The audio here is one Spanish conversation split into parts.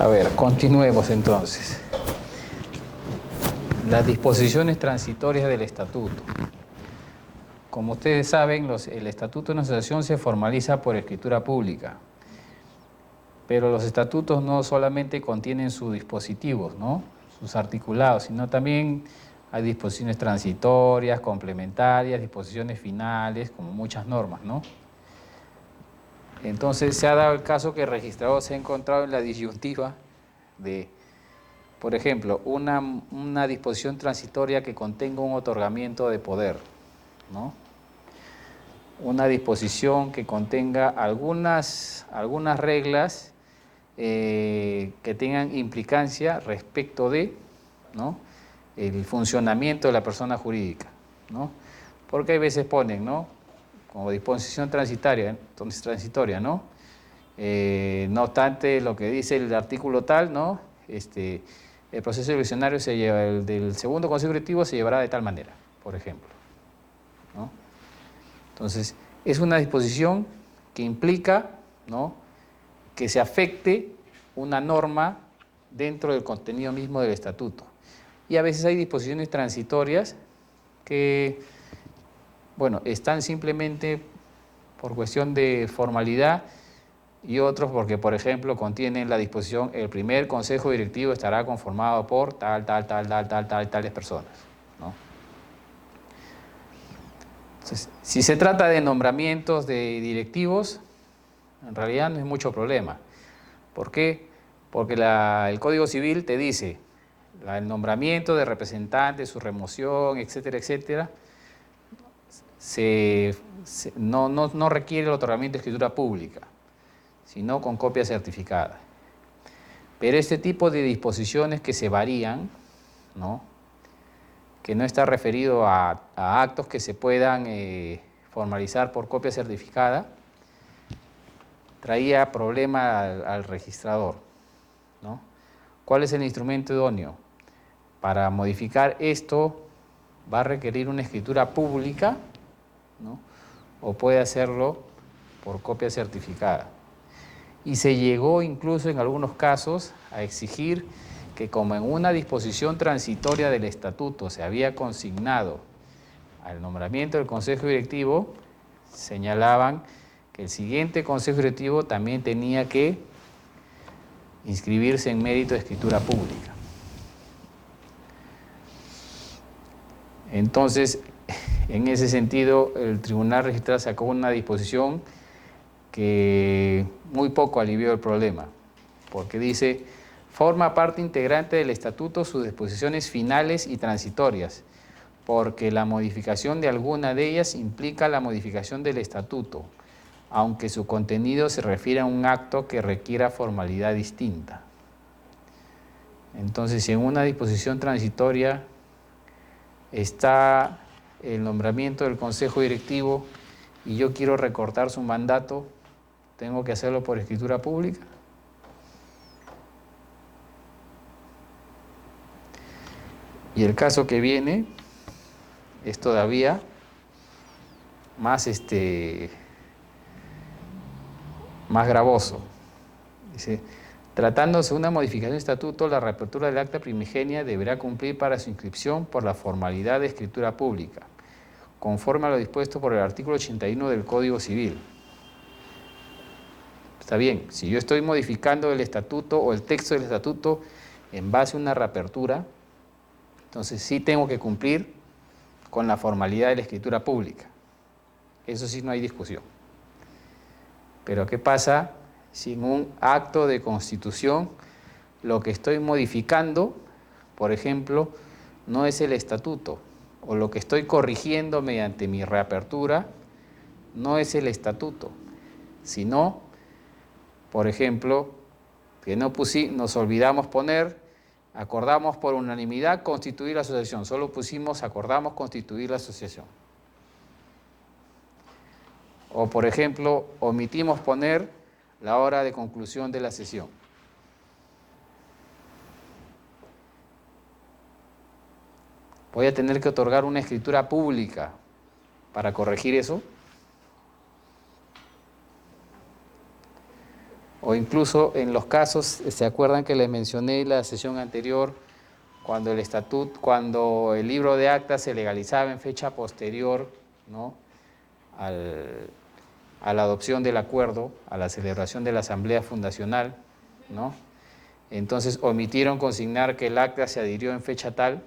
A ver, continuemos entonces. Las disposiciones transitorias del estatuto. Como ustedes saben, el estatuto de una asociación se formaliza por escritura pública, pero los estatutos no solamente contienen sus dispositivos, ¿no?, sus articulados, sino también hay disposiciones transitorias, complementarias, disposiciones finales, como muchas normas, ¿no? Entonces se ha dado el caso que el registrador se ha encontrado en la disyuntiva de, por ejemplo, una disposición transitoria que contenga un otorgamiento de poder, ¿no? Una disposición que contenga algunas reglas que tengan implicancia respecto de, ¿no?, el funcionamiento de la persona jurídica, ¿no? Porque hay veces ponen, ¿no?, como disposición transitoria, ¿no? No obstante lo que dice el artículo tal, ¿no?, el proceso eleccionario el del segundo consejo directivo se llevará de tal manera, por ejemplo, ¿no? Entonces, es una disposición que implica, ¿no?, que se afecte una norma dentro del contenido mismo del estatuto. Y a veces hay disposiciones transitorias que, bueno, están simplemente por cuestión de formalidad, y otros porque, por ejemplo, contienen la disposición: el primer consejo directivo estará conformado por tales personas, ¿no? Entonces, si se trata de nombramientos de directivos, en realidad no es mucho problema. ¿Por qué? Porque el Código Civil te dice el nombramiento de representantes, su remoción, etcétera, etcétera, no requiere el otorgamiento de escritura pública, sino con copia certificada. Pero este tipo de disposiciones que se varían, ¿no?, que no está referido a actos que se puedan formalizar por copia certificada, traía problema al registrador, ¿no? ¿Cuál es el instrumento idóneo? Para modificar esto va a requerir una escritura pública, ¿no?, o puede hacerlo por copia certificada. Y se llegó incluso en algunos casos a exigir que, como en una disposición transitoria del estatuto se había consignado al nombramiento del consejo directivo, señalaban que el siguiente consejo directivo también tenía que inscribirse en mérito de escritura pública. Entonces, en ese sentido, el Tribunal Registral sacó una disposición que muy poco alivió el problema, porque dice: forma parte integrante del estatuto sus disposiciones finales y transitorias, porque la modificación de alguna de ellas implica la modificación del estatuto, aunque su contenido se refiere a un acto que requiera formalidad distinta. Entonces, si en una disposición transitoria está el nombramiento del consejo directivo y yo quiero recortar su mandato, ¿tengo que hacerlo por escritura pública? Y el caso que viene es todavía más, más gravoso. Dice: tratándose de una modificación de estatuto, la reapertura del acta primigenia deberá cumplir para su inscripción por la formalidad de escritura pública, conforme a lo dispuesto por el artículo 81 del Código Civil. Está bien, si yo estoy modificando el estatuto o el texto del estatuto en base a una reapertura, entonces sí tengo que cumplir con la formalidad de la escritura pública. Eso sí, no hay discusión. Pero ¿qué pasa si en un acto de constitución lo que estoy modificando, por ejemplo, no es el estatuto, o lo que estoy corrigiendo mediante mi reapertura no es el estatuto, sino, por ejemplo, que nos olvidamos poner: acordamos por unanimidad constituir la asociación, solo pusimos acordamos constituir la asociación. O, por ejemplo, omitimos poner la hora de conclusión de la sesión. ¿Voy a tener que otorgar una escritura pública para corregir eso? O incluso en los casos, ¿se acuerdan que les mencioné en la sesión anterior, cuando cuando el libro de actas se legalizaba en fecha posterior, ¿no?, a la adopción del acuerdo, a la celebración de la asamblea fundacional, ¿no? Entonces omitieron consignar que el acta se adhirió en fecha tal.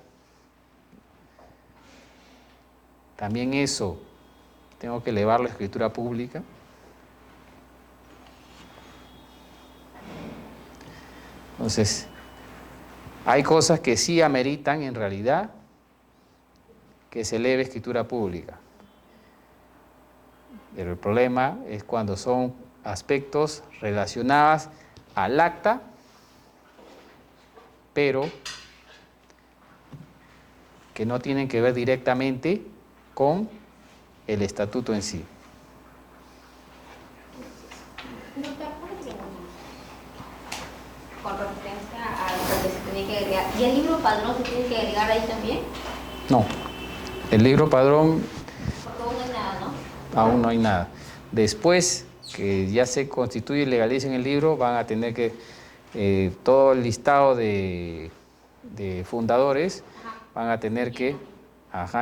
También eso, tengo que elevarlo a escritura pública. Entonces, hay cosas que sí ameritan en realidad que se eleve a escritura pública. Pero el problema es cuando son aspectos relacionados al acta, pero que no tienen que ver directamente con el estatuto en sí. Doctor, una pregunta. Con referencia a lo que se tiene que agregar. ¿Y el libro padrón se tiene que agregar ahí también? No, el libro padrón Porque aún no hay nada, ¿no? aún no hay nada. Después que ya se constituye y legalicen el libro, van a tener que, todo el listado de fundadores, van a tener que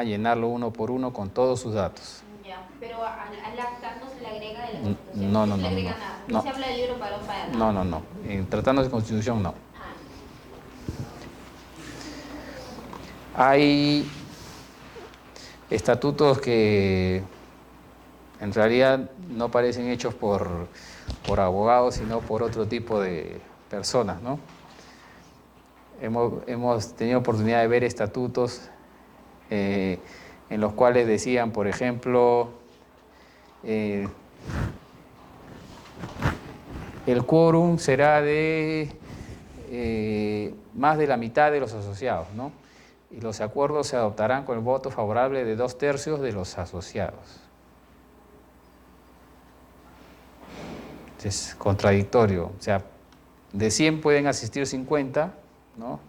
llenarlo uno por uno con todos sus datos. Ya, pero al acta no se le agrega de la Constitución. No, No no, se le no, agrega no. nada. No. No se habla del libro padrón para nada. No, no, no. En tratando de constitución, no. Hay estatutos que en realidad no parecen hechos por abogados, sino por otro tipo de personas, ¿no? Hemos tenido oportunidad de ver estatutos en los cuales decían, por ejemplo, el quórum será de más de la mitad de los asociados, ¿no? Y los acuerdos se adoptarán con el voto favorable de 2/3 de los asociados. Es contradictorio. O sea, de 100 pueden asistir 50, ¿no?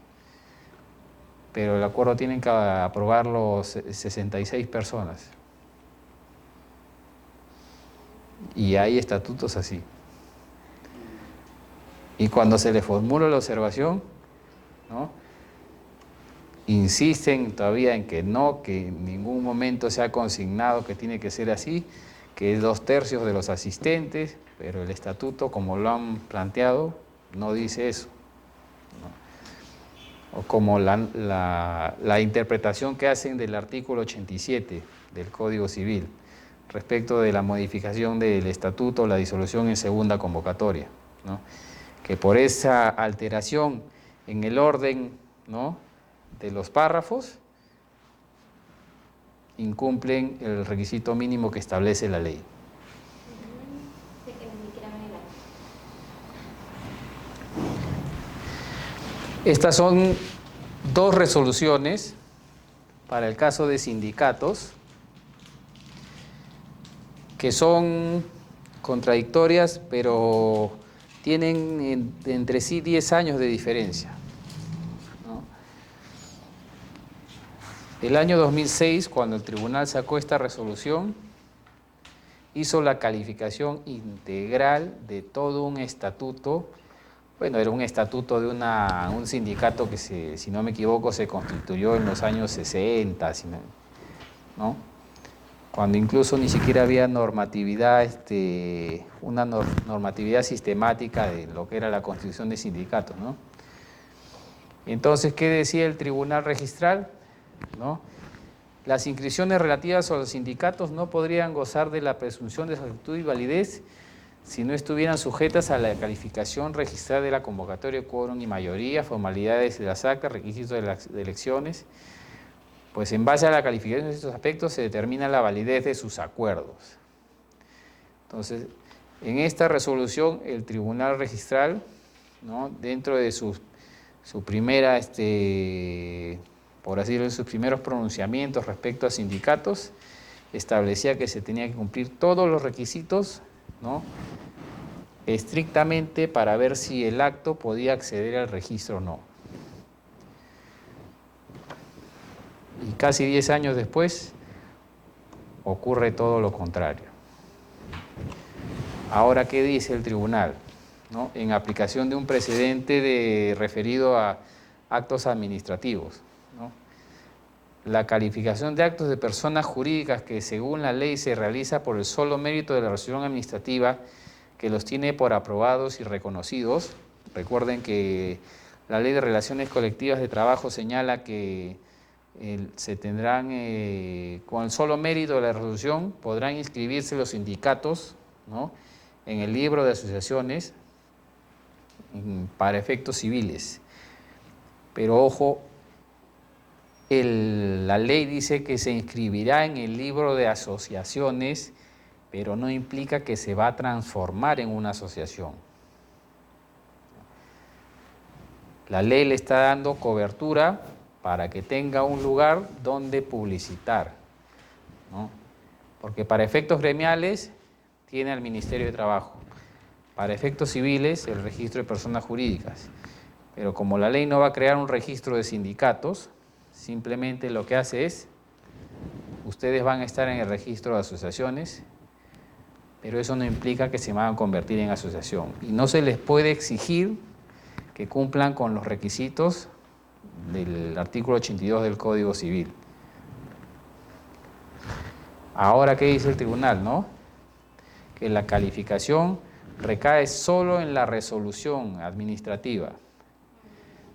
Pero el acuerdo tienen que aprobarlo 66 personas. Y hay estatutos así. Y cuando se le formula la observación, ¿no?, insisten todavía en que no, que en ningún momento se ha consignado que tiene que ser así, que es 2/3 de los asistentes, pero el estatuto, como lo han planteado, no dice eso, ¿no? O como la interpretación que hacen del artículo 87 del Código Civil respecto de la modificación del estatuto, la disolución en segunda convocatoria, ¿no?, que por esa alteración en el orden, ¿no?, de los párrafos, incumplen el requisito mínimo que establece la ley. Estas son dos resoluciones para el caso de sindicatos que son contradictorias, pero tienen entre sí 10 años de diferencia, ¿no? El año 2006, cuando el tribunal sacó esta resolución, hizo la calificación integral de todo un estatuto. Bueno, era un estatuto de un sindicato que, si no me equivoco, se constituyó en los años 60, ¿no?, cuando incluso ni siquiera había normatividad, una normatividad sistemática de lo que era la constitución de sindicatos, ¿no? Entonces, ¿qué decía el tribunal registral?, ¿no? Las inscripciones relativas a los sindicatos no podrían gozar de la presunción de exactitud y validez si no estuvieran sujetas a la calificación registral de la convocatoria, quórum y mayoría, formalidades de las actas, requisitos de elecciones. Pues en base a la calificación de estos aspectos se determina la validez de sus acuerdos. Entonces, en esta resolución, el tribunal registral, ¿no?, dentro de su primera, por así decirlo, sus primeros pronunciamientos respecto a sindicatos, establecía que se tenía que cumplir todos los requisitos, ¿no?, estrictamente para ver si el acto podía acceder al registro o no. Y casi 10 años después ocurre todo lo contrario. Ahora, ¿qué dice el tribunal? ¿no? En aplicación de un precedente referido a actos administrativos, ¿no? La calificación de actos de personas jurídicas que según la ley se realiza por el solo mérito de la resolución administrativa que los tiene por aprobados y reconocidos. Recuerden que la Ley de Relaciones Colectivas de Trabajo señala que se tendrán, con el solo mérito de la resolución, podrán inscribirse los sindicatos, ¿no?, en el libro de asociaciones para efectos civiles. Pero ojo, la ley dice que se inscribirá en el libro de asociaciones, pero no implica que se va a transformar en una asociación. La ley le está dando cobertura para que tenga un lugar donde publicitar, ¿no? Porque para efectos gremiales tiene al Ministerio de Trabajo, para efectos civiles el registro de personas jurídicas. Pero como la ley no va a crear un registro de sindicatos, simplemente lo que hace es, ustedes van a estar en el registro de asociaciones, pero eso no implica que se van a convertir en asociación. Y no se les puede exigir que cumplan con los requisitos del artículo 82 del Código Civil. Ahora, ¿qué dice el tribunal, no? Que la calificación recae solo en la resolución administrativa.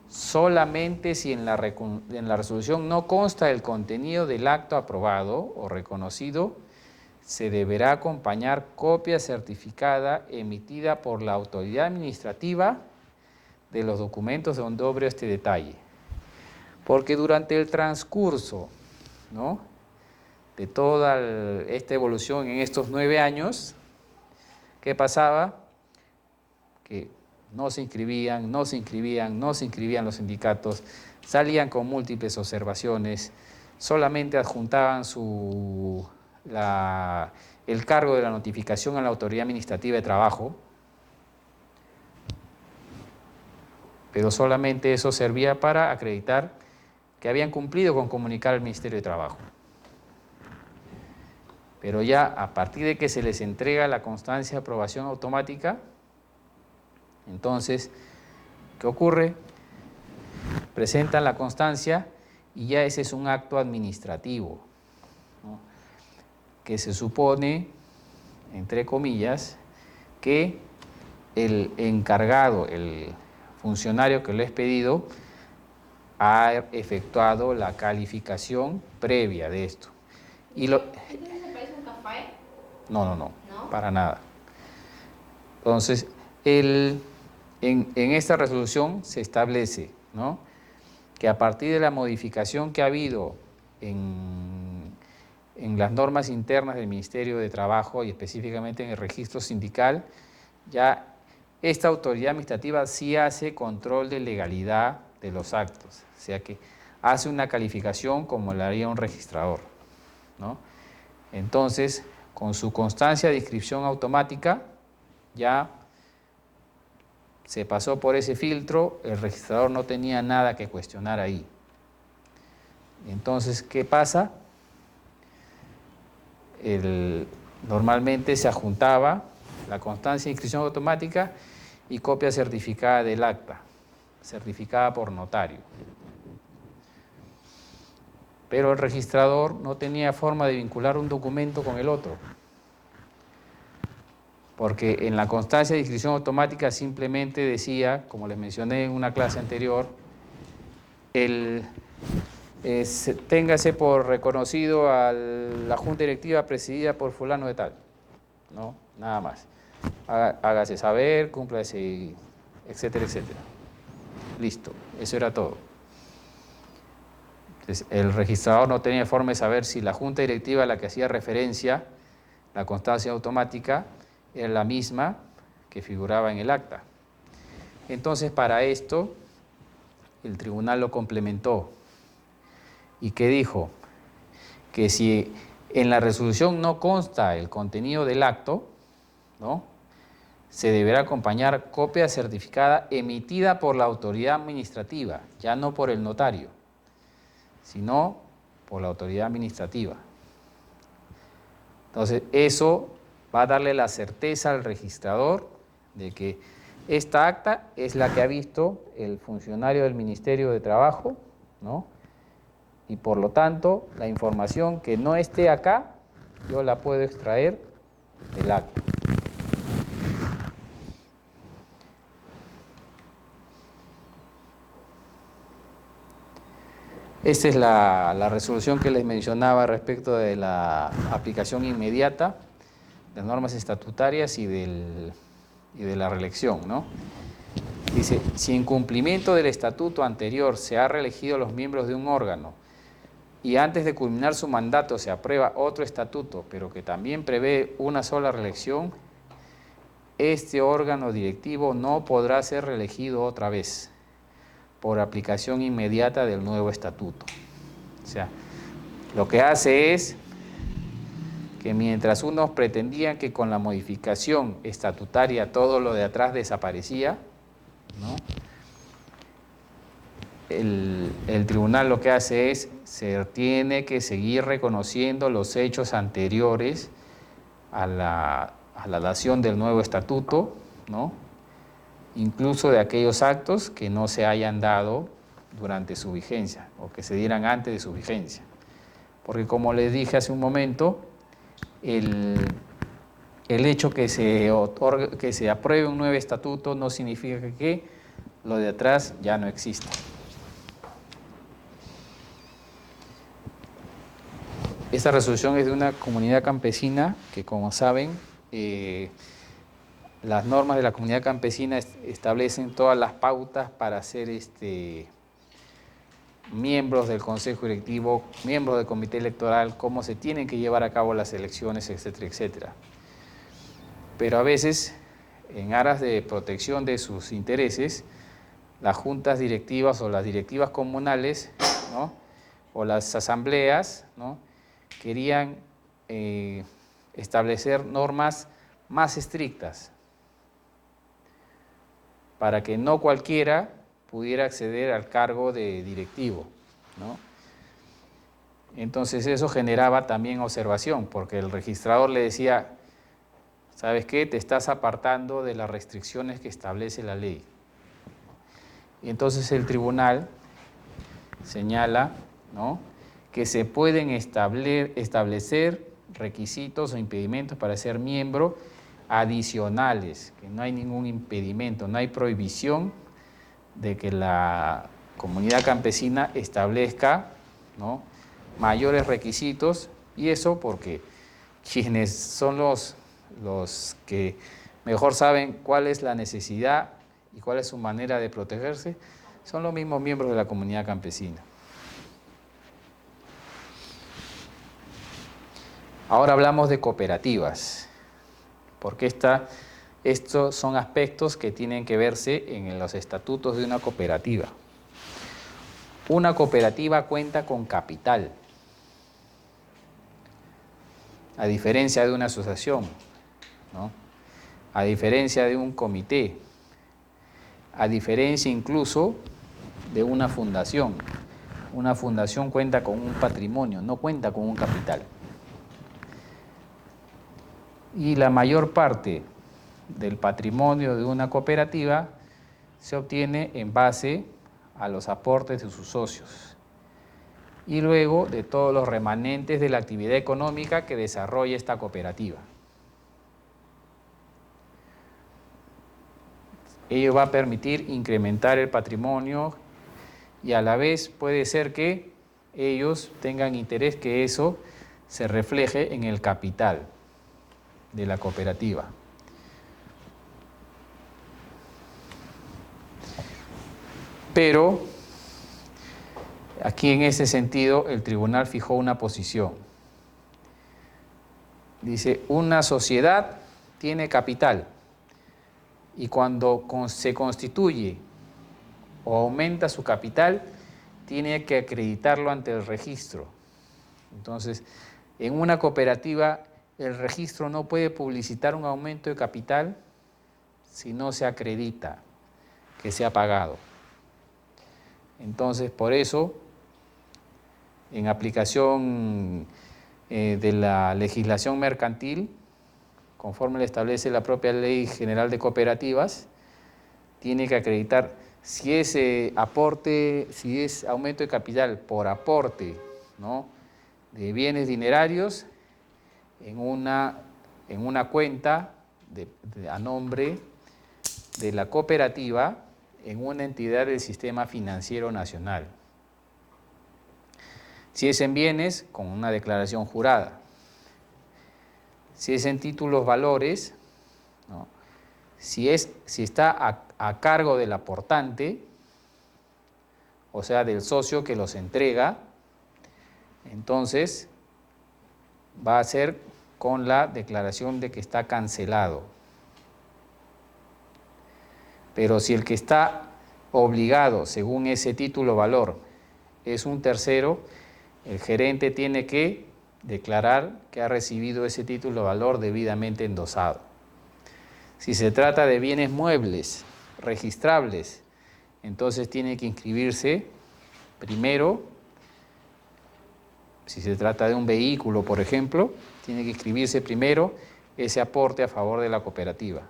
Solamente si en la resolución no consta el contenido del acto aprobado o reconocido, se deberá acompañar copia certificada emitida por la autoridad administrativa de los documentos donde obre este detalle. Porque durante el transcurso, ¿no?, de toda esta evolución en estos 9 años, ¿qué pasaba? Que no se inscribían los sindicatos, salían con múltiples observaciones, solamente adjuntaban el cargo de la notificación a la Autoridad Administrativa de Trabajo, pero solamente eso servía para acreditar que habían cumplido con comunicar al Ministerio de Trabajo. Pero ya a partir de que se les entrega la constancia de aprobación automática, entonces, ¿qué ocurre? Presentan la constancia y ya ese es un acto administrativo, ¿no?, que se supone, entre comillas, que el encargado, el funcionario que lo es pedido, ha efectuado la calificación previa de esto. ¿Entonces se parece un café? No, ¿No? para nada. Entonces, en esta resolución se establece, ¿no?, que a partir de la modificación que ha habido en las normas internas del Ministerio de Trabajo y específicamente en el registro sindical, ya esta autoridad administrativa sí hace control de legalidad de los actos, o sea que hace una calificación como la haría un registrador, ¿no? Entonces, con su constancia de inscripción automática, ya se pasó por ese filtro, el registrador no tenía nada que cuestionar ahí. Entonces, ¿qué pasa? Normalmente se adjuntaba la constancia de inscripción automática y copia certificada del acta, certificada por notario. Pero el registrador no tenía forma de vincular un documento con el otro, porque en la constancia de inscripción automática simplemente decía, como les mencioné en una clase anterior, téngase por reconocido a la junta directiva presidida por fulano de tal, ¿no? Nada más. Hágase saber, cúmplase, etcétera, etcétera. Listo, eso era todo. Entonces, el registrador no tenía forma de saber si la junta directiva a la que hacía referencia la constancia automática era la misma que figuraba en el acta. Entonces, para esto, el tribunal lo complementó. ¿Y qué dijo? Que si en la resolución no consta el contenido del acto, ¿no?, se deberá acompañar copia certificada emitida por la autoridad administrativa, ya no por el notario, sino por la autoridad administrativa. Entonces, eso va a darle la certeza al registrador de que esta acta es la que ha visto el funcionario del Ministerio de Trabajo, ¿no? Y por lo tanto, la información que no esté acá, yo la puedo extraer del acta. Esta es la resolución que les mencionaba respecto de la aplicación inmediata de las normas estatutarias y de la reelección, ¿no? Dice, si en cumplimiento del estatuto anterior se ha reelegido a los miembros de un órgano y antes de culminar su mandato se aprueba otro estatuto, pero que también prevé una sola reelección, este órgano directivo no podrá ser reelegido otra vez por aplicación inmediata del nuevo estatuto. O sea, lo que hace es que mientras unos pretendían que con la modificación estatutaria todo lo de atrás desaparecía, ¿no? El tribunal lo que hace es, se tiene que seguir reconociendo los hechos anteriores a la dación del nuevo estatuto, ¿no? Incluso de aquellos actos que no se hayan dado durante su vigencia o que se dieran antes de su vigencia. Porque como les dije hace un momento, el hecho que se apruebe un nuevo estatuto no significa que lo de atrás ya no exista. Esta resolución es de una comunidad campesina que, como saben, las normas de la comunidad campesina establecen todas las pautas para ser miembros del Consejo Directivo, miembros del Comité Electoral, cómo se tienen que llevar a cabo las elecciones, etcétera, etcétera. Pero a veces, en aras de protección de sus intereses, las juntas directivas o las directivas comunales, ¿no? O las asambleas, ¿no? Querían establecer normas más estrictas para que no cualquiera pudiera acceder al cargo de directivo, ¿no? Entonces eso generaba también observación, porque el registrador le decía, ¿sabes qué? Te estás apartando de las restricciones que establece la ley. Y entonces el tribunal señala, ¿no?, que se pueden establecer requisitos o impedimentos para ser miembro adicionales, que no hay ningún impedimento, no hay prohibición de que la comunidad campesina establezca, ¿no?, mayores requisitos, y eso porque quienes son los que mejor saben cuál es la necesidad y cuál es su manera de protegerse, son los mismos miembros de la comunidad campesina. Ahora hablamos de cooperativas, porque estos son aspectos que tienen que verse en los estatutos de una cooperativa. Una cooperativa cuenta con capital, a diferencia de una asociación, ¿no?, a diferencia de un comité, a diferencia incluso de una fundación. Una fundación cuenta con un patrimonio, no cuenta con un capital. Y la mayor parte del patrimonio de una cooperativa se obtiene en base a los aportes de sus socios y luego de todos los remanentes de la actividad económica que desarrolla esta cooperativa. Ello va a permitir incrementar el patrimonio y a la vez puede ser que ellos tengan interés que eso se refleje en el capital de la cooperativa. Pero aquí en ese sentido el tribunal fijó una posición. Dice, una sociedad tiene capital y cuando se constituye o aumenta su capital, tiene que acreditarlo ante el registro. Entonces, en una cooperativa, el registro no puede publicitar un aumento de capital si no se acredita que se ha pagado. Entonces, por eso, en aplicación de la legislación mercantil, conforme le establece la propia Ley General de Cooperativas, tiene que acreditar si es aporte, si es aumento de capital por aporte, ¿no?, de bienes dinerarios en una cuenta a nombre de la cooperativa en una entidad del sistema financiero nacional. Si es en bienes, con una declaración jurada. Si es en títulos valores, ¿no?, si está a cargo del aportante, o sea, del socio que los entrega, entonces va a ser con la declaración de que está cancelado. Pero si el que está obligado, según ese título valor, es un tercero, el gerente tiene que declarar que ha recibido ese título valor debidamente endosado. Si se trata de bienes muebles registrables, entonces tiene que inscribirse primero. Si se trata de un vehículo, por ejemplo, tiene que inscribirse primero ese aporte a favor de la cooperativa,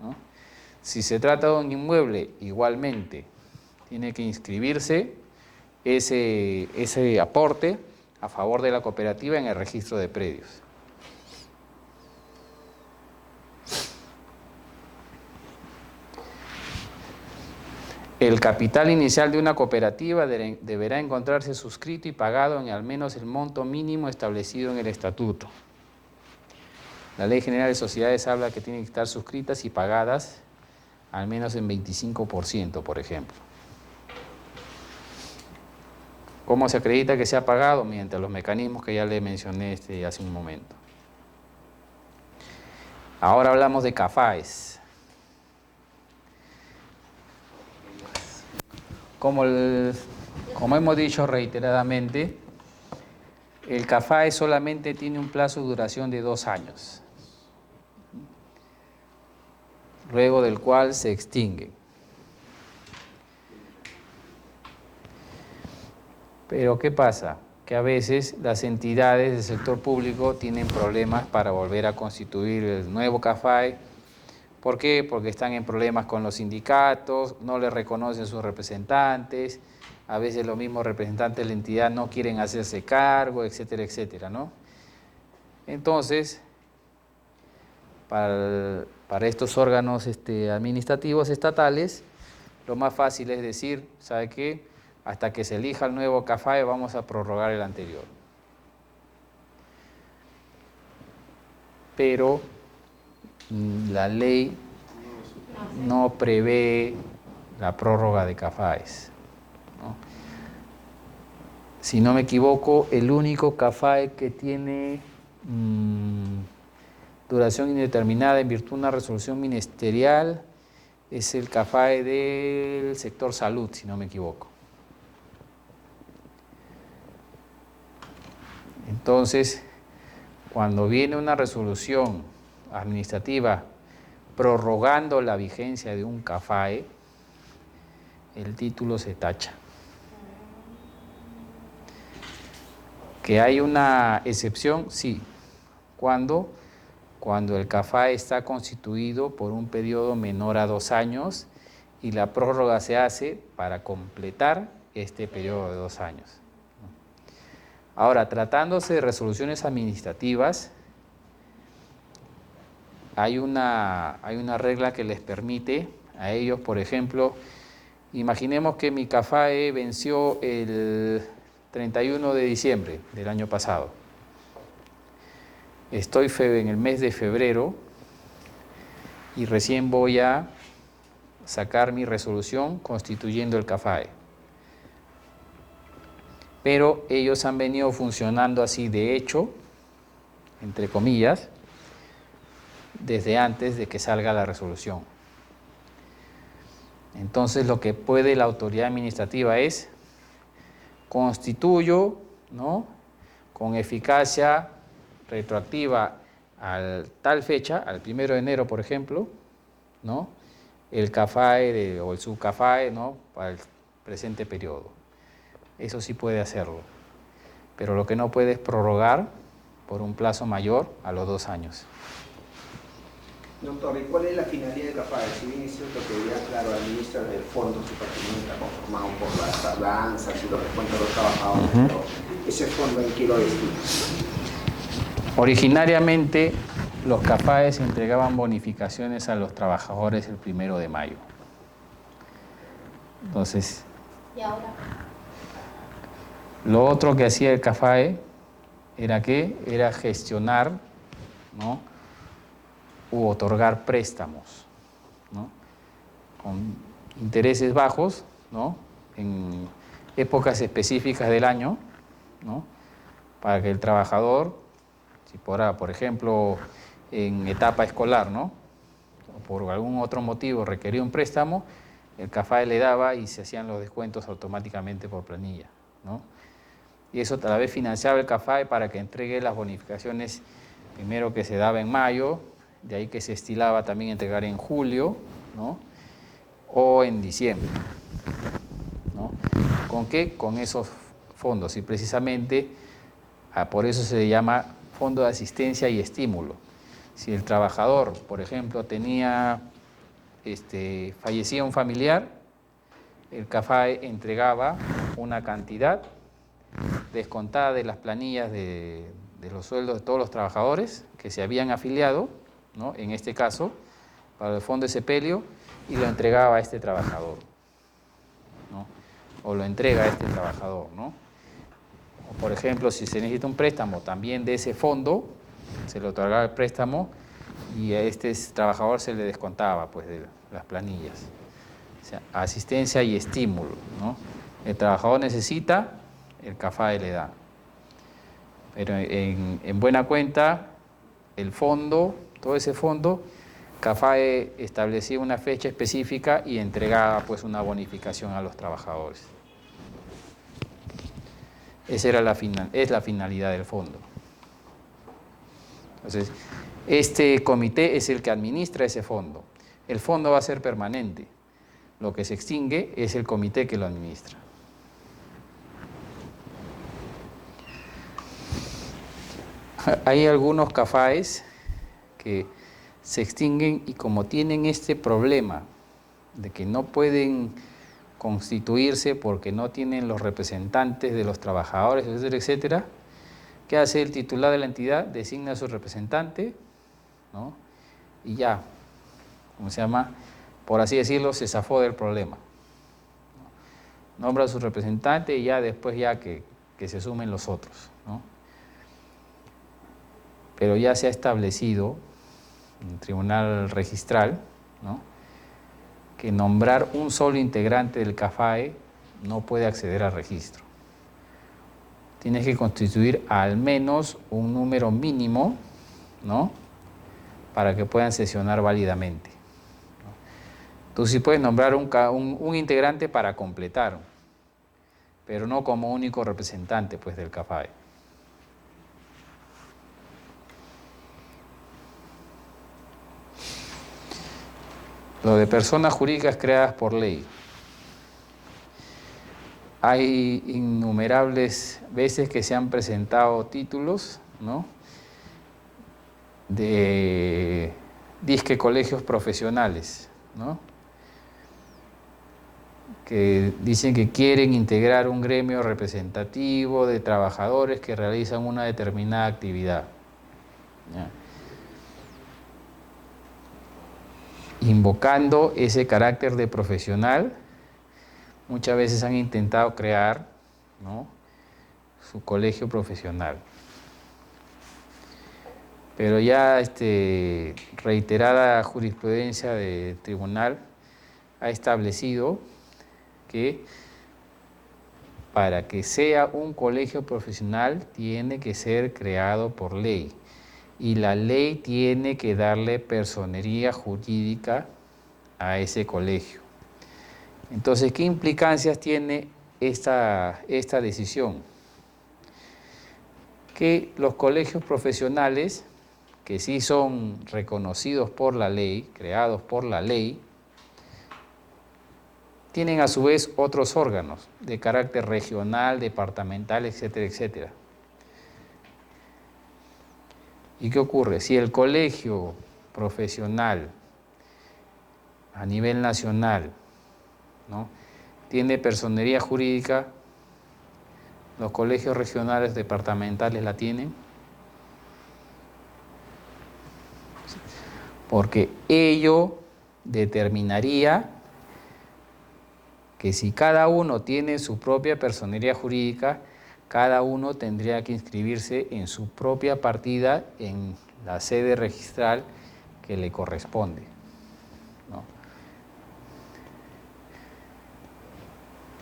¿no? Si se trata de un inmueble, igualmente, tiene que inscribirse ese aporte a favor de la cooperativa en el registro de predios. El capital inicial de una cooperativa deberá encontrarse suscrito y pagado en al menos el monto mínimo establecido en el estatuto. La Ley General de Sociedades habla que tienen que estar suscritas y pagadas al menos en 25%, por ejemplo. ¿Cómo se acredita que se ha pagado? Mediante los mecanismos que ya le mencioné hace un momento. Ahora hablamos de CAFAES. Como hemos dicho reiteradamente, el CAFAE solamente tiene un plazo de duración de 2 años, luego del cual se extingue. Pero ¿qué pasa? Que a veces las entidades del sector público tienen problemas para volver a constituir el nuevo CAFAE. ¿Por qué? Porque están en problemas con los sindicatos, no les reconocen sus representantes, a veces los mismos representantes de la entidad no quieren hacerse cargo, etcétera, etcétera, ¿no? Entonces, para estos órganos administrativos estatales, lo más fácil es decir, ¿sabe qué? Hasta que se elija el nuevo CAFAE vamos a prorrogar el anterior. Pero la ley no prevé la prórroga de CAFAES, ¿no? Si no me equivoco, el único CAFAE que tiene duración indeterminada en virtud de una resolución ministerial es el CAFAE del sector salud, si no me equivoco. Entonces, cuando viene una resolución administrativa prorrogando la vigencia de un CAFAE, el título se tacha. ¿Que hay una excepción? Sí. Cuando el CAFAE está constituido por un periodo menor a 2 años y la prórroga se hace para completar este periodo de 2 años. Ahora, tratándose de resoluciones administrativas, hay una regla que les permite a ellos, por ejemplo, imaginemos que mi CAFAE venció el 31 de diciembre del año pasado. Estoy en el mes de febrero y recién voy a sacar mi resolución constituyendo el CAFAE. Pero ellos han venido funcionando así de hecho, entre comillas, desde antes de que salga la resolución. Entonces lo que puede la autoridad administrativa es constituyo, ¿no?, con eficacia retroactiva a tal fecha, al 1 de enero, por ejemplo, ¿no?, el CAFAE o el subCAFAE, ¿no?, para el presente periodo. Eso sí puede hacerlo, pero lo que no puede es prorrogar por un plazo mayor a los 2 años. Doctor, ¿y cuál es la finalidad del CAFAE? Si bien es cierto que ya, claro, administra el fondo, su patrimonio está conformado por las tardanzas y los descuentos de los trabajadores, pero ese fondo en qué lo destina. Originariamente, los CAFAES entregaban bonificaciones a los trabajadores el 1 de mayo. Entonces, ¿Y ahora? lo otro que hacía el CAFAE era ¿qué? Era gestionar, ¿no?, u otorgar préstamos, ¿no?, con intereses bajos, ¿no?, en épocas específicas del año, ¿no?, para que el trabajador, si por ejemplo en etapa escolar, ¿no?, o por algún otro motivo requería un préstamo, el CAFAE le daba y se hacían los descuentos automáticamente por planilla, ¿no? Y eso a la vez financiaba el CAFAE para que entregue las bonificaciones, primero que se daba en mayo, de ahí que se estilaba también entregar en julio, ¿no?, o en diciembre, ¿no? ¿Con qué? Con esos fondos, y precisamente por eso se le llama fondo de asistencia y estímulo. Si el trabajador, por ejemplo, fallecía un familiar, el CAFAE entregaba una cantidad descontada de las planillas de los sueldos de todos los trabajadores que se habían afiliado, ¿no?, en este caso, para el fondo de sepelio, y lo entregaba a este trabajador, ¿no?, o lo entrega a este trabajador, ¿no? O por ejemplo, si se necesita un préstamo también de ese fondo, se le otorgaba el préstamo y a este trabajador se le descontaba, pues, de las planillas. O sea, asistencia y estímulo, ¿no? El trabajador necesita, el CAFAE le da. Pero en buena cuenta, el fondo, todo ese fondo, CAFAE establecía una fecha específica y entregaba, pues, una bonificación a los trabajadores. Esa era es la finalidad del fondo. Entonces, este comité es el que administra ese fondo. El fondo va a ser permanente. Lo que se extingue es el comité que lo administra. Hay algunos CAFAES que se extinguen y como tienen este problema de que no pueden constituirse porque no tienen los representantes de los trabajadores, etcétera, etcétera, ¿qué hace el titular de la entidad? Designa a su representante, ¿no?, y ya, ¿cómo se llama?, por así decirlo, se zafó del problema. Nombra a su representante y ya después ya que se sumen los otros, ¿no? Pero ya se ha establecido en el Tribunal Registral, ¿no?, que nombrar un solo integrante del CAFAE no puede acceder al registro. Tienes que constituir al menos un número mínimo, ¿no?, para que puedan sesionar válidamente. Tú sí puedes nombrar un integrante para completar, pero no como único representante, pues, del CAFAE. Lo de personas jurídicas creadas por ley. Hay innumerables veces que se han presentado títulos, ¿no?, de disque colegios profesionales, ¿no?, que dicen que quieren integrar un gremio representativo de trabajadores que realizan una determinada actividad, ¿ya?, invocando ese carácter de profesional. Muchas veces han intentado crear, ¿no?, su colegio profesional. Pero ya reiterada jurisprudencia del tribunal ha establecido que para que sea un colegio profesional tiene que ser creado por ley y la ley tiene que darle personería jurídica a ese colegio. Entonces, ¿qué implicancias tiene esta decisión? Que los colegios profesionales, que sí son reconocidos por la ley, creados por la ley, tienen a su vez otros órganos de carácter regional, departamental, etcétera, etcétera. ¿Y qué ocurre? Si el colegio profesional a nivel nacional, ¿no?, tiene personería jurídica, los colegios regionales departamentales la tienen, porque ello determinaría que si cada uno tiene su propia personería jurídica, cada uno tendría que inscribirse en su propia partida en la sede registral que le corresponde, ¿no?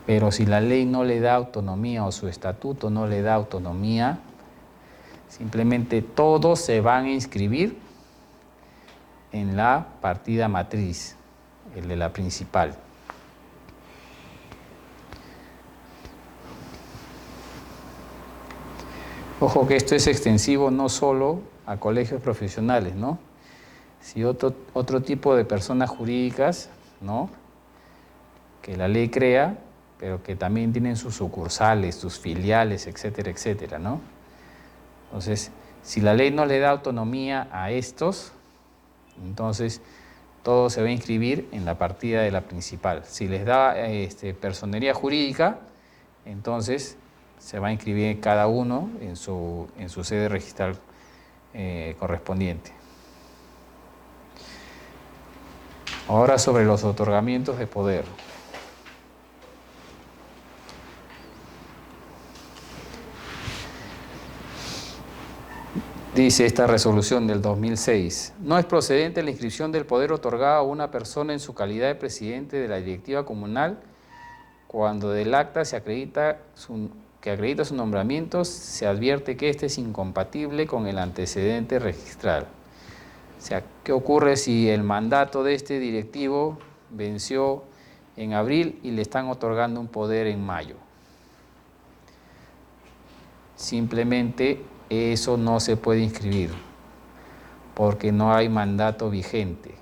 Pero si la ley no le da autonomía o su estatuto no le da autonomía, simplemente todos se van a inscribir en la partida matriz, el de la principal. Ojo que esto es extensivo no solo a colegios profesionales, ¿no? Si otro tipo de personas jurídicas, ¿no?, que la ley crea, pero que también tienen sus sucursales, sus filiales, etcétera, etcétera, ¿no? Entonces, si la ley no le da autonomía a estos, entonces todo se va a inscribir en la partida de la principal. Si les da personería jurídica, entonces se va a inscribir cada uno en su sede registral correspondiente. Ahora sobre los otorgamientos de poder. Dice esta resolución del 2006, no es procedente la inscripción del poder otorgado a una persona en su calidad de presidente de la directiva comunal cuando del acta se acredita que acredita su nombramiento, se advierte que éste es incompatible con el antecedente registral. O sea, ¿qué ocurre si el mandato de este directivo venció en abril y le están otorgando un poder en mayo? Simplemente eso no se puede inscribir porque no hay mandato vigente.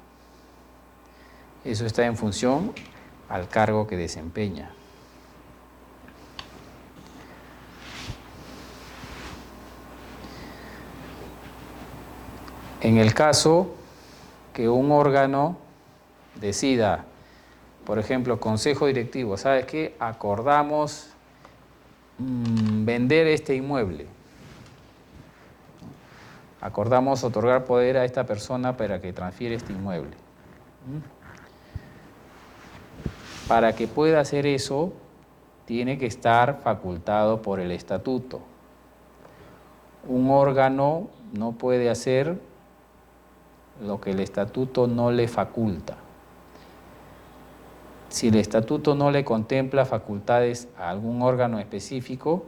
Eso está en función al cargo que desempeña. En el caso que un órgano decida, por ejemplo, consejo directivo, ¿sabes qué? Acordamos vender este inmueble. Acordamos otorgar poder a esta persona para que transfiera este inmueble. Para que pueda hacer eso, tiene que estar facultado por el estatuto. Un órgano no puede hacer lo que el estatuto no le faculta. Si el estatuto no le contempla facultades a algún órgano específico,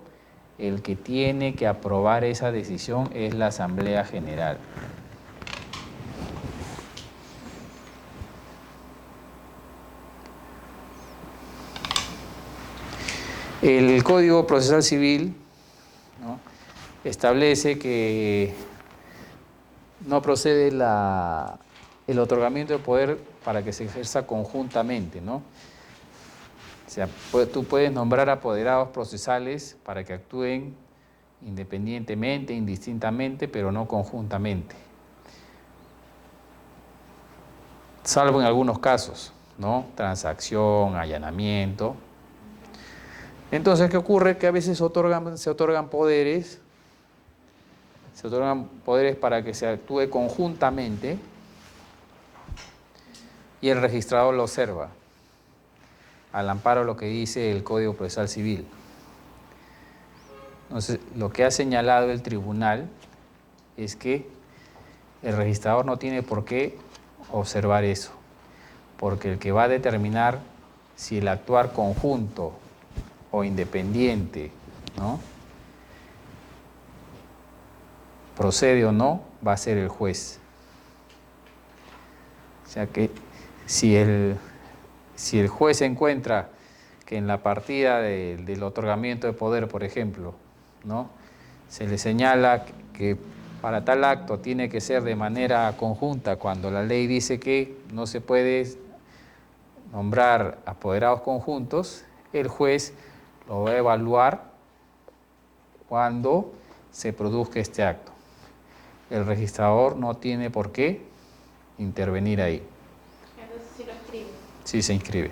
el que tiene que aprobar esa decisión es la Asamblea General. El Código Procesal Civil, ¿no?, establece que no procede el otorgamiento de poder para que se ejerza conjuntamente, ¿no? O sea, tú puedes nombrar apoderados procesales para que actúen independientemente, indistintamente, pero no conjuntamente. Salvo en algunos casos, ¿no? Transacción, allanamiento. Entonces, ¿qué ocurre? Que a veces se otorgan poderes para que se actúe conjuntamente y el registrador lo observa, al amparo de lo que dice el Código Procesal Civil. Entonces, lo que ha señalado el tribunal es que el registrador no tiene por qué observar eso, porque el que va a determinar si el actuar conjunto o independiente, ¿no?, procede o no, va a ser el juez. O sea que si el juez encuentra que en la partida del otorgamiento de poder, por ejemplo, ¿no?, se le señala que para tal acto tiene que ser de manera conjunta, cuando la ley dice que no se puede nombrar apoderados conjuntos, el juez lo va a evaluar cuando se produzca este acto. El registrador no tiene por qué intervenir ahí. Entonces sí lo escribe. Sí se inscribe.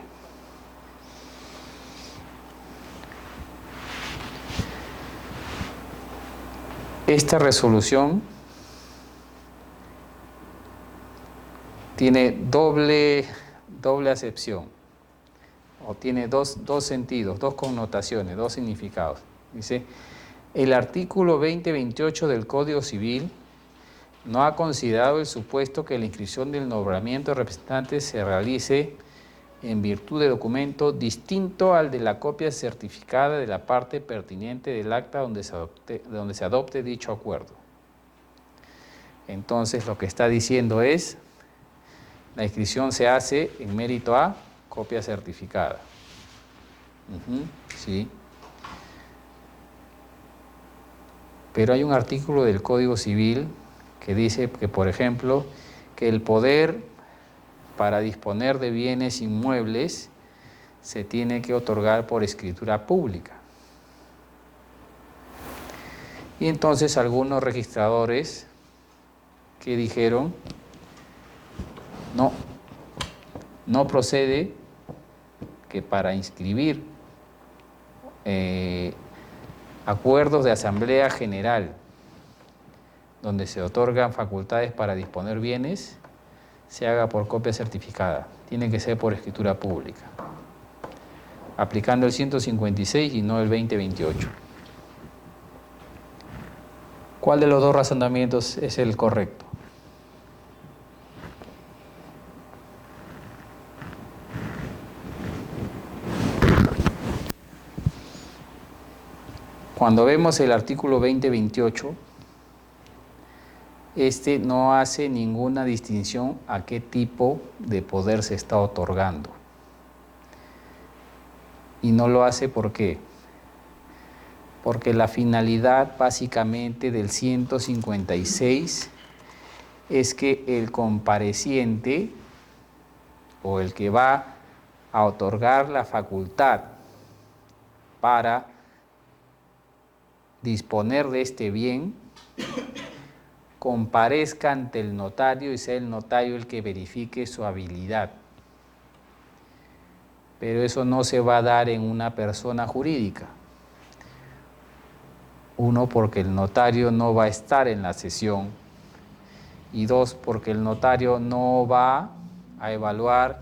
Esta resolución tiene doble acepción, o tiene dos sentidos, dos connotaciones, dos significados. Dice, el artículo 2028 del Código Civil no ha considerado el supuesto que la inscripción del nombramiento de representantes se realice en virtud de documento distinto al de la copia certificada de la parte pertinente del acta donde se adopte dicho acuerdo. Entonces, lo que está diciendo es, la inscripción se hace en mérito a copia certificada. Sí. Pero hay un artículo del Código Civil que dice que, por ejemplo, que el poder para disponer de bienes inmuebles se tiene que otorgar por escritura pública. Y entonces algunos registradores que dijeron, no procede que para inscribir acuerdos de asamblea general donde se otorgan facultades para disponer bienes, se haga por copia certificada, tiene que ser por escritura pública, aplicando el 156 y no el 2028. ¿Cuál de los dos razonamientos es el correcto? Cuando vemos el artículo 2028, este no hace ninguna distinción a qué tipo de poder se está otorgando. Y no lo hace ¿por qué? Porque la finalidad básicamente del 156 es que el compareciente o el que va a otorgar la facultad para disponer de este bien comparezca ante el notario y sea el notario el que verifique su habilidad. Pero eso no se va a dar en una persona jurídica. Uno, porque el notario no va a estar en la sesión. Y dos, porque el notario no va a evaluar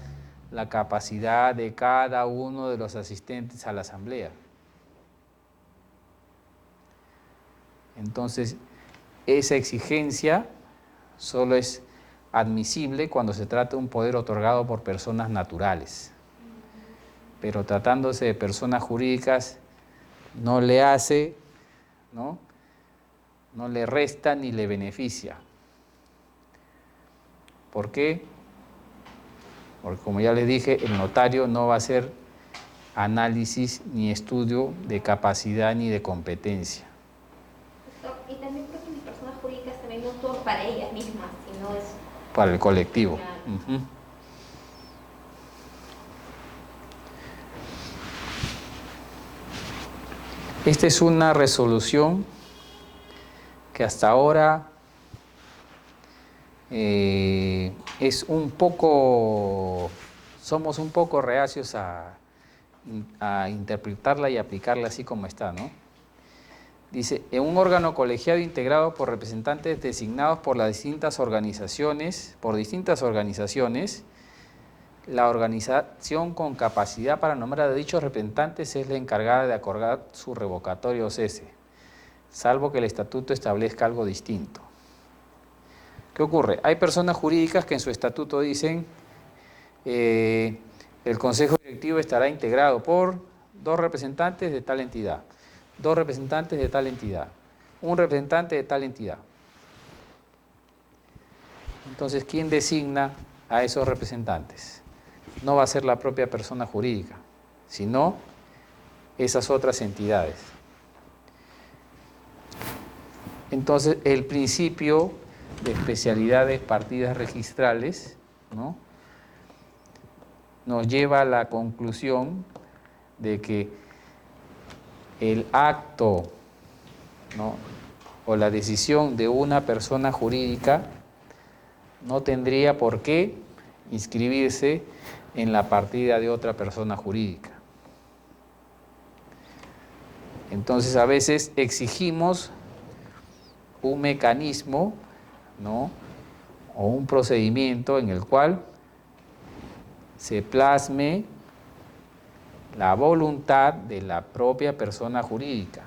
la capacidad de cada uno de los asistentes a la asamblea. Entonces, esa exigencia solo es admisible cuando se trata de un poder otorgado por personas naturales. Pero tratándose de personas jurídicas, no le hace, no le resta ni le beneficia. ¿Por qué? Porque, como ya les dije, el notario no va a hacer análisis ni estudio de capacidad ni de competencia. Y también creo que las personas jurídicas también no actúan para ellas mismas, sino es para el colectivo. Claro. Esta es una resolución que hasta ahora somos un poco reacios a interpretarla y aplicarla así como está, ¿no? Dice, en un órgano colegiado integrado por representantes designados por las distintas organizaciones, la organización con capacidad para nombrar a dichos representantes es la encargada de acordar su revocatoria o cese, salvo que el estatuto establezca algo distinto. ¿Qué ocurre? Hay personas jurídicas que en su estatuto dicen el consejo directivo estará integrado por 2 representantes de tal entidad, 2 representantes de tal entidad, 1 representante de tal entidad. Entonces, ¿quién designa a esos representantes? No va a ser la propia persona jurídica, sino esas otras entidades. Entonces, el principio de especialidades partidas registrales, ¿no?, nos lleva a la conclusión de que el acto, ¿no?, o la decisión de una persona jurídica no tendría por qué inscribirse en la partida de otra persona jurídica. Entonces, a veces exigimos un mecanismo, ¿no?, o un procedimiento en el cual se plasme la voluntad de la propia persona jurídica.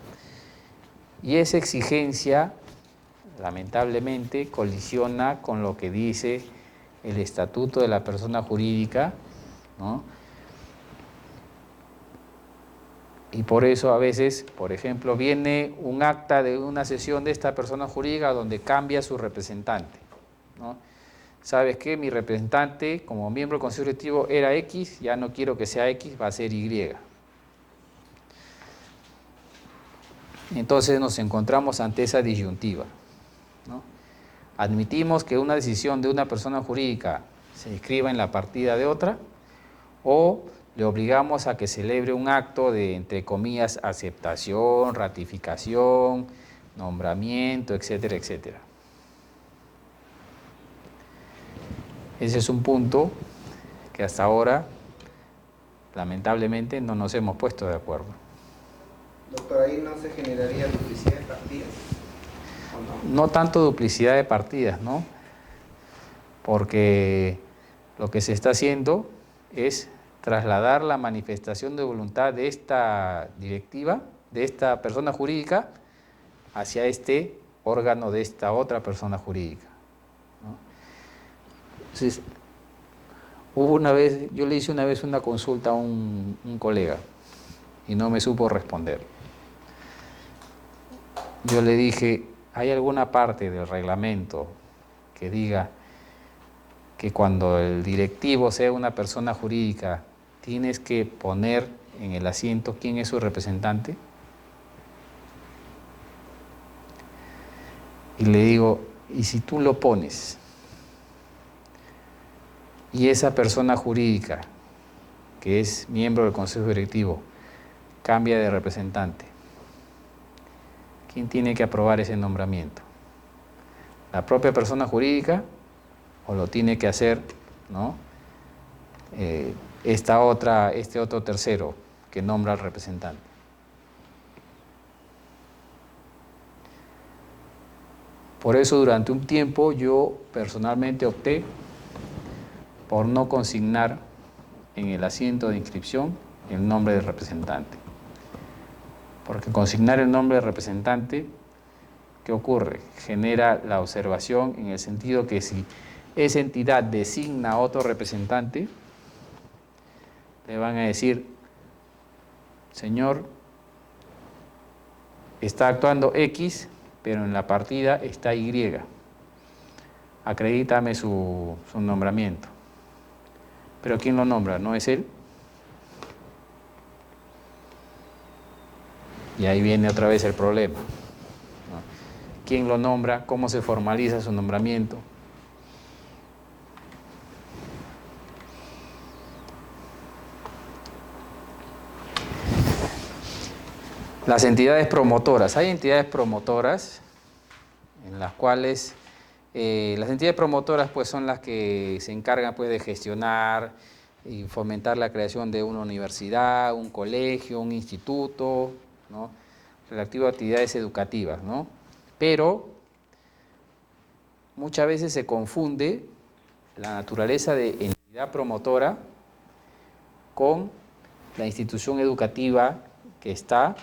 Y esa exigencia, lamentablemente, colisiona con lo que dice el Estatuto de la Persona Jurídica, ¿no? Y por eso a veces, por ejemplo, viene un acta de una sesión de esta persona jurídica donde cambia su representante, ¿no? ¿Sabes qué? Mi representante como miembro del Consejo Directivo era X, ya no quiero que sea X, va a ser Y. Entonces nos encontramos ante esa disyuntiva, ¿no? Admitimos que una decisión de una persona jurídica se inscriba en la partida de otra, o le obligamos a que celebre un acto de, entre comillas, aceptación, ratificación, nombramiento, etcétera, etcétera. Ese es un punto que hasta ahora, lamentablemente, no nos hemos puesto de acuerdo. Doctor, ¿ahí no se generaría duplicidad de partidas? ¿O no? No tanto duplicidad de partidas, ¿no? Porque lo que se está haciendo es trasladar la manifestación de voluntad de esta directiva, de esta persona jurídica, hacia este órgano de esta otra persona jurídica, ¿no? Entonces, yo le hice una vez una consulta a un colega y no me supo responder. Yo le dije, ¿hay alguna parte del reglamento que diga que cuando el directivo sea una persona jurídica tienes que poner en el asiento quién es su representante? Y le digo, ¿y si tú lo pones y esa persona jurídica, que es miembro del Consejo Directivo, cambia de representante? ¿Quién tiene que aprobar ese nombramiento? ¿La propia persona jurídica o lo tiene que hacer, ¿no?, este otro tercero que nombra al representante? Por eso durante un tiempo yo personalmente opté por no consignar en el asiento de inscripción el nombre del representante. Porque consignar el nombre del representante, ¿qué ocurre? Genera la observación en el sentido que si esa entidad designa a otro representante, le van a decir, señor, está actuando X, pero en la partida está Y. Acredítame su nombramiento. ¿Pero quién lo nombra? ¿No es él? Y ahí viene otra vez el problema, ¿no? ¿Quién lo nombra? ¿Cómo se formaliza su nombramiento? Las entidades promotoras. Hay entidades promotoras en las cuales las entidades promotoras pues son las que se encargan pues de gestionar y fomentar la creación de una universidad, un colegio, un instituto, ¿no?, relativo a actividades educativas, ¿no? Pero muchas veces se confunde la naturaleza de entidad promotora con la institución educativa que está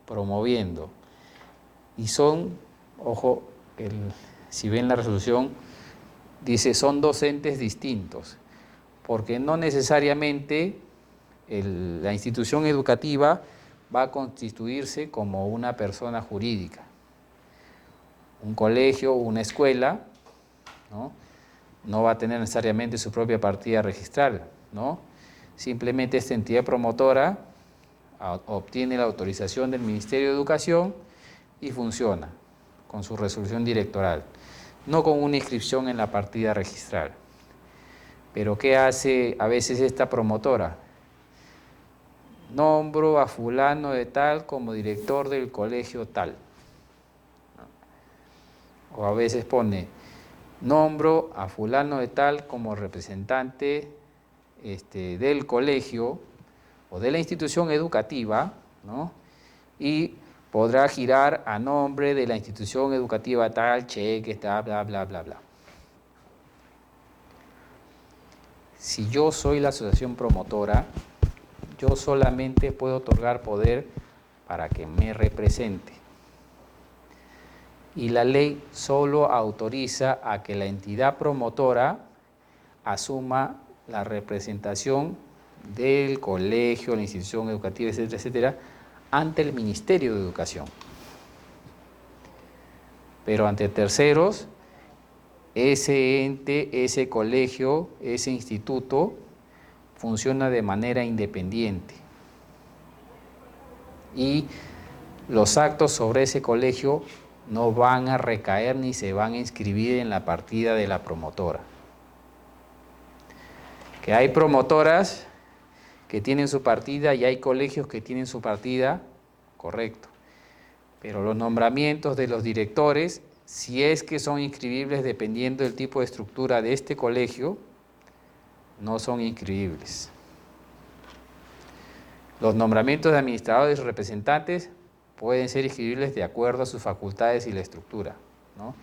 promoviendo. Y son, ojo, si ven la resolución, dice son dos entes distintos, porque no necesariamente la institución educativa va a constituirse como una persona jurídica. Un colegio, una escuela, no va a tener necesariamente su propia partida registral, ¿no? Simplemente esta entidad promotora obtiene la autorización del Ministerio de Educación y funciona con su resolución directoral, no con una inscripción en la partida registral. Pero ¿qué hace a veces esta promotora? Nombro a fulano de tal como director del colegio tal. O a veces pone, nombro a fulano de tal como representante del colegio o de la institución educativa, ¿no? Y podrá girar a nombre de la institución educativa tal, cheque, tal, bla, bla, bla, bla. Si yo soy la asociación promotora, yo solamente puedo otorgar poder para que me represente. Y la ley solo autoriza a que la entidad promotora asuma la representación del colegio, la institución educativa, etcétera, etcétera, ante el Ministerio de Educación. Pero ante terceros, ese ente, ese colegio, ese instituto funciona de manera independiente. Y los actos sobre ese colegio no van a recaer ni se van a inscribir en la partida de la promotora. Que hay promotoras que tienen su partida y hay colegios que tienen su partida, correcto. Pero los nombramientos de los directores, si es que son inscribibles dependiendo del tipo de estructura de este colegio, no son inscribibles. Los nombramientos de administradores y representantes pueden ser inscribibles de acuerdo a sus facultades y la estructura, ¿no?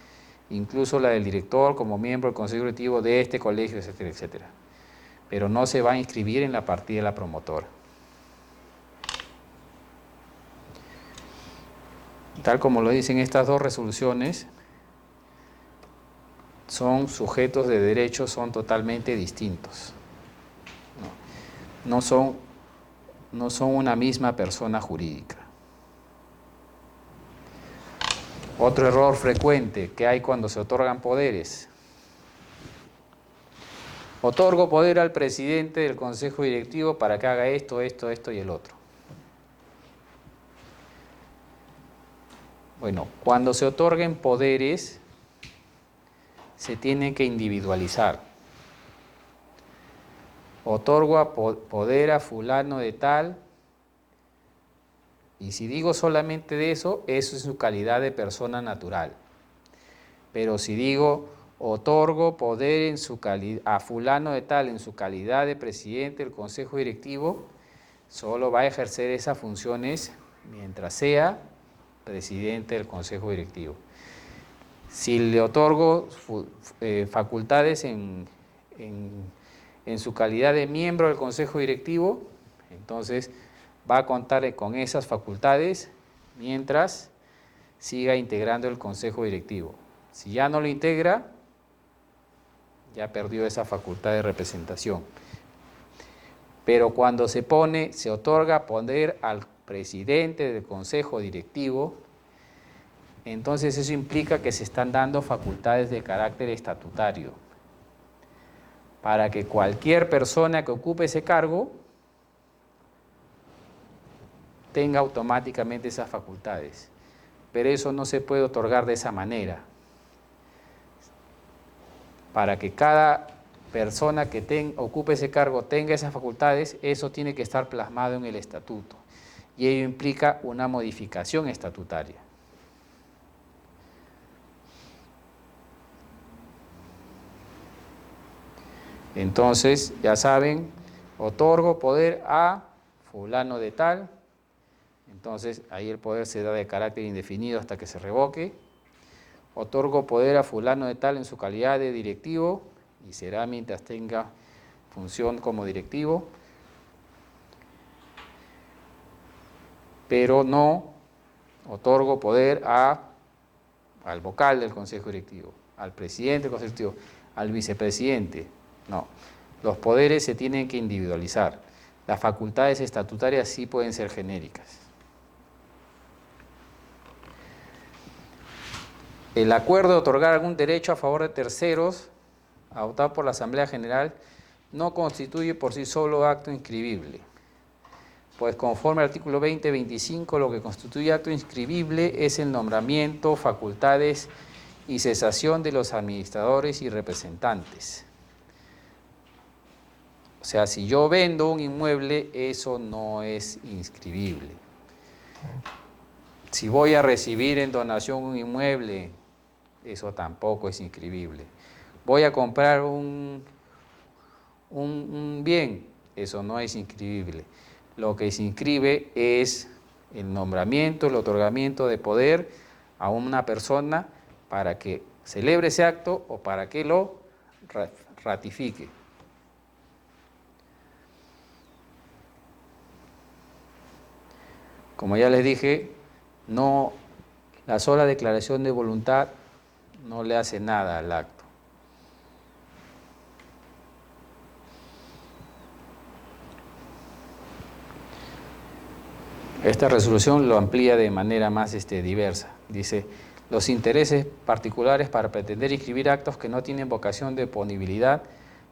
Incluso la del director como miembro del consejo directivo de este colegio, etcétera, etcétera. Pero no se va a inscribir en la partida de la promotora. Tal como lo dicen estas dos resoluciones, son sujetos de derecho, son totalmente distintos. No son una misma persona jurídica. Otro error frecuente que hay cuando se otorgan poderes. Otorgo poder al presidente del consejo directivo para que haga esto, esto, esto y el otro. Bueno, cuando se otorguen poderes, se tienen que individualizar. Otorgo poder a fulano de tal, y si digo solamente de eso, eso es su calidad de persona natural. Pero si digo, otorgo poder a fulano de tal en su calidad de presidente del consejo directivo, solo va a ejercer esas funciones mientras sea presidente del consejo directivo. Si le otorgo facultades en su calidad de miembro del consejo directivo, entonces va a contar con esas facultades mientras siga integrando el consejo directivo. Si ya no lo integra, ya perdió esa facultad de representación. Pero cuando se otorga poder al presidente del consejo directivo, entonces eso implica que se están dando facultades de carácter estatutario para que cualquier persona que ocupe ese cargo tenga automáticamente esas facultades. Pero eso no se puede otorgar de esa manera. Para que cada persona que ocupe ese cargo tenga esas facultades, eso tiene que estar plasmado en el estatuto. Y ello implica una modificación estatutaria. Entonces, ya saben, otorgo poder a fulano de tal. Entonces, ahí el poder se da de carácter indefinido hasta que se revoque. Otorgo poder a fulano de tal en su calidad de directivo y será mientras tenga función como directivo. Pero no otorgo poder al vocal del consejo directivo, al presidente del consejo directivo, al vicepresidente. No, los poderes se tienen que individualizar. Las facultades estatutarias sí pueden ser genéricas. El acuerdo de otorgar algún derecho a favor de terceros, adoptado por la Asamblea General, no constituye por sí solo acto inscribible. Pues conforme al artículo 20-25, lo que constituye acto inscribible es el nombramiento, facultades y cesación de los administradores y representantes. O sea, si yo vendo un inmueble, eso no es inscribible. Si voy a recibir en donación un inmueble, eso tampoco es inscribible. voy a comprar un bien, eso no es inscribible. Lo que se inscribe es el nombramiento, el otorgamiento de poder a una persona para que celebre ese acto o para que lo ratifique. Como ya les dije, no, la sola declaración de voluntad no le hace nada al acto. Esta resolución lo amplía de manera más diversa. Dice, los intereses particulares para pretender inscribir actos que no tienen vocación de punibilidad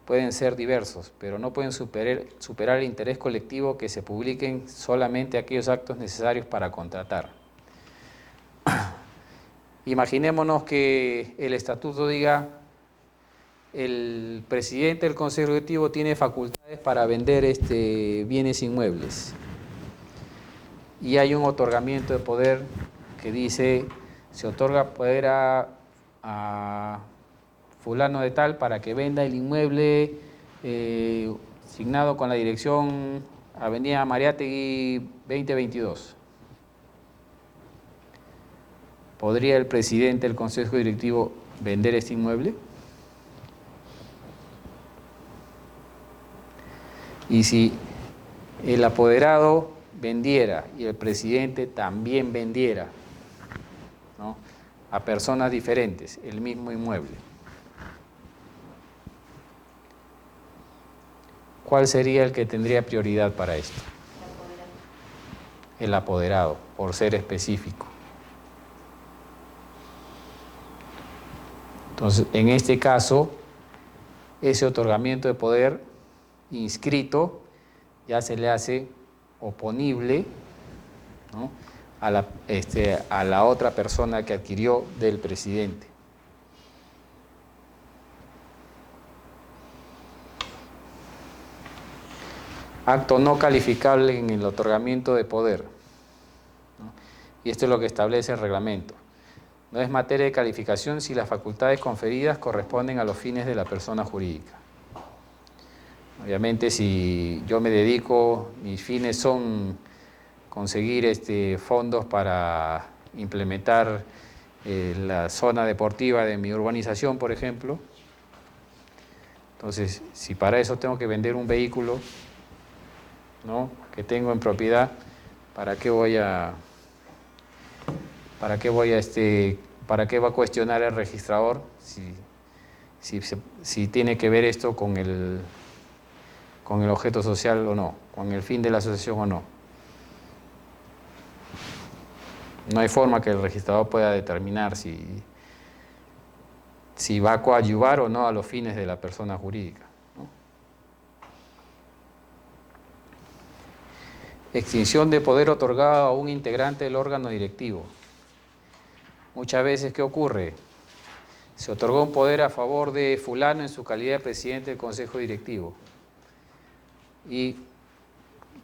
pueden ser diversos, pero no pueden superar el interés colectivo que se publiquen solamente aquellos actos necesarios para contratar. Imaginémonos que el estatuto diga, el presidente del Consejo Ejecutivo tiene facultades para vender bienes inmuebles. Y hay un otorgamiento de poder que dice, se otorga poder a fulano de tal para que venda el inmueble asignado con la dirección Avenida Mariátegui 2022. ¿Podría el presidente del Consejo Directivo vender este inmueble? Y si el apoderado vendiera y el presidente también vendiera, ¿no?, a personas diferentes el mismo inmueble, ¿cuál sería el que tendría prioridad para esto? El apoderado, por ser específico. Entonces, en este caso, ese otorgamiento de poder inscrito ya se le hace oponible, ¿no?, a la otra persona que adquirió del presidente. Acto no calificable en el otorgamiento de poder, ¿no? Y esto es lo que establece el reglamento. No es materia de calificación si las facultades conferidas corresponden a los fines de la persona jurídica. Obviamente, si yo me dedico, mis fines son conseguir fondos para implementar la zona deportiva de mi urbanización, por ejemplo. Entonces, si para eso tengo que vender un vehículo, ¿no?, que tengo en propiedad, ¿para qué va a cuestionar el registrador si tiene que ver esto con el objeto social o no, con el fin de la asociación o no? No hay forma que el registrador pueda determinar si va a coadyuvar o no a los fines de la persona jurídica, ¿no? Extinción de poder otorgado a un integrante del órgano directivo. Muchas veces, ¿qué ocurre? Se otorgó un poder a favor de fulano en su calidad de presidente del Consejo Directivo y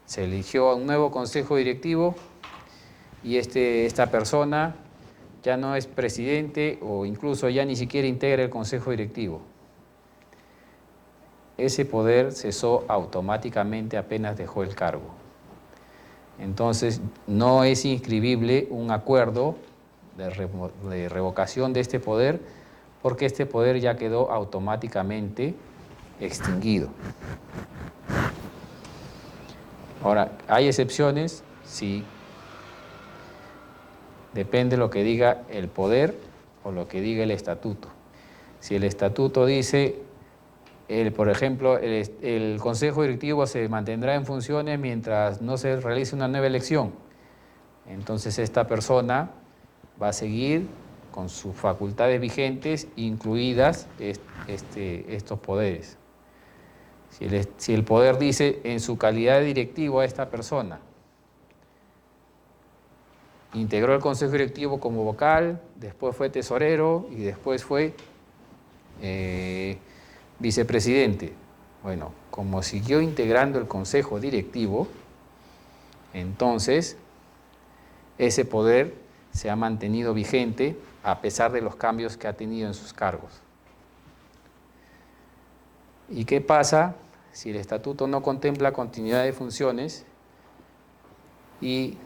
se eligió un nuevo Consejo Directivo y esta persona ya no es presidente o incluso ya ni siquiera integra el Consejo Directivo. Ese poder cesó automáticamente apenas dejó el cargo. Entonces, no es inscribible un acuerdo de revocación de este poder porque este poder ya quedó automáticamente extinguido. Ahora, ¿hay excepciones? Sí. Depende de lo que diga el poder o lo que diga el estatuto. Si el estatuto dice, por ejemplo, el Consejo Directivo se mantendrá en funciones mientras no se realice una nueva elección, entonces esta persona va a seguir con sus facultades vigentes, incluidas estos poderes. Si el poder dice en su calidad de directivo a esta persona, integró el Consejo Directivo como vocal, después fue tesorero y después fue vicepresidente. Bueno, como siguió integrando el Consejo Directivo, entonces ese poder se ha mantenido vigente a pesar de los cambios que ha tenido en sus cargos. ¿Y qué pasa si el estatuto no contempla continuidad de funciones y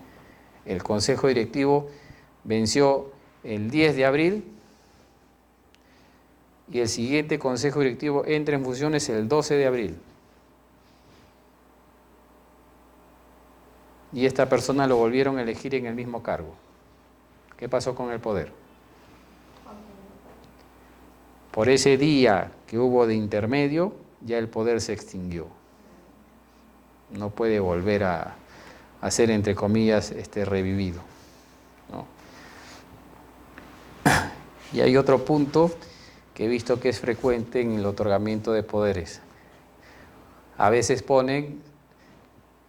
el Consejo Directivo venció el 10 de abril y el siguiente Consejo Directivo entra en funciones el 12 de abril? Y esta persona lo volvieron a elegir en el mismo cargo. ¿Qué pasó con el poder? Por ese día que hubo de intermedio, ya el poder se extinguió. No puede volver a ser, entre comillas, revivido, ¿no? Y hay otro punto que he visto que es frecuente en el otorgamiento de poderes. A veces ponen,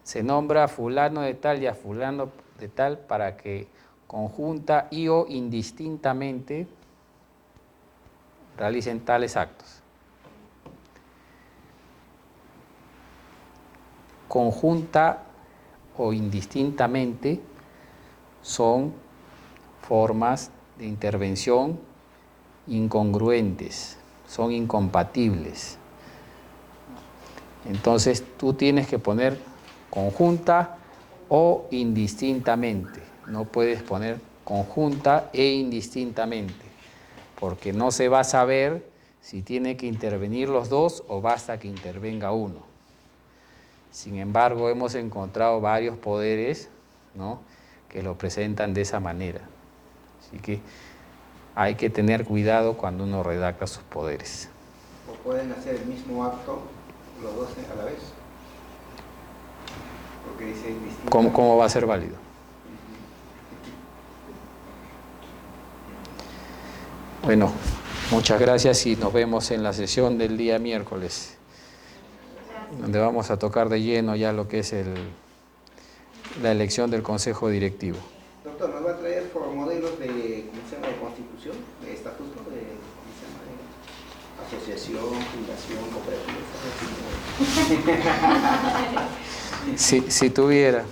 se nombra a fulano de tal y a fulano de tal para que conjunta y o indistintamente realicen tales actos. Conjunta o indistintamente son formas de intervención incongruentes, son incompatibles. Entonces tú tienes que poner conjunta o indistintamente, no puedes poner conjunta e indistintamente, porque no se va a saber si tiene que intervenir los dos o basta que intervenga uno. Sin embargo, hemos encontrado varios poderes, ¿no?, que lo presentan de esa manera. Así que hay que tener cuidado cuando uno redacta sus poderes. ¿O pueden hacer el mismo acto los dos a la vez? Porque dice distinto. ¿Cómo va a ser válido? Bueno, muchas gracias y nos vemos en la sesión del día miércoles, donde vamos a tocar de lleno ya lo que es la elección del Consejo Directivo. Doctor, ¿nos va a traer por modelos de, ¿cómo se llama?, de constitución, de estatuto, de, ¿cómo se llama?, de asociación, fundación, cooperativa? Si tuviera.